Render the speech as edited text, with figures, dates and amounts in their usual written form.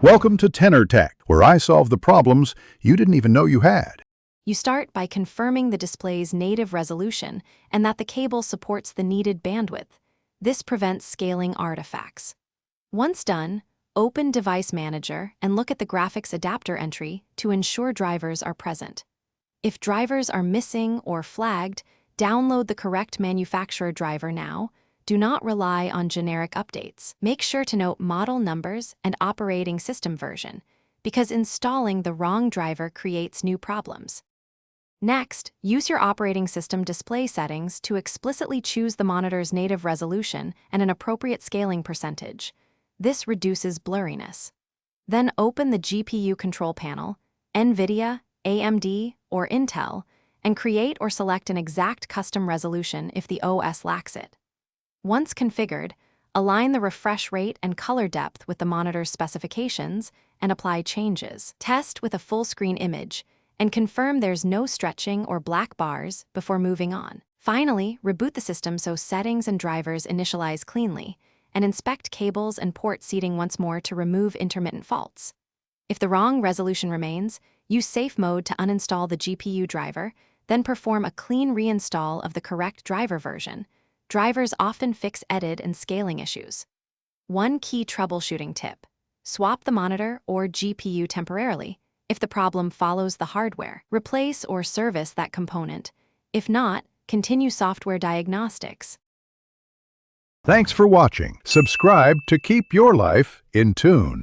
Welcome to Tenor Tech, where I solve the problems you didn't even know you had. You start by confirming the display's native resolution and that the cable supports the needed bandwidth. This prevents scaling artifacts. Once done, open Device Manager and look at the graphics adapter entry to ensure drivers are present. If drivers are missing or flagged, download the correct manufacturer driver now. Do not rely on generic updates. Make sure to note model numbers and operating system version, because installing the wrong driver creates new problems. Next, use your operating system display settings to explicitly choose the monitor's native resolution and an appropriate scaling percentage. This reduces blurriness. Then open the GPU control panel, NVIDIA, AMD, or Intel, and create or select an exact custom resolution if the OS lacks it. Once configured, align the refresh rate and color depth with the monitor's specifications and apply changes. Test with a full-screen image and confirm there's no stretching or black bars before moving on. Finally, reboot the system so settings and drivers initialize cleanly, and inspect cables and port seating once more to remove intermittent faults. If the wrong resolution remains, use Safe Mode to uninstall the GPU driver, then perform a clean reinstall of the correct driver version. Drivers often fix edit and scaling issues. One key troubleshooting tip: swap the monitor or GPU temporarily. If the problem follows the hardware, replace or service that component. If not, continue software diagnostics. Thanks for watching. Subscribe to keep your life in tune.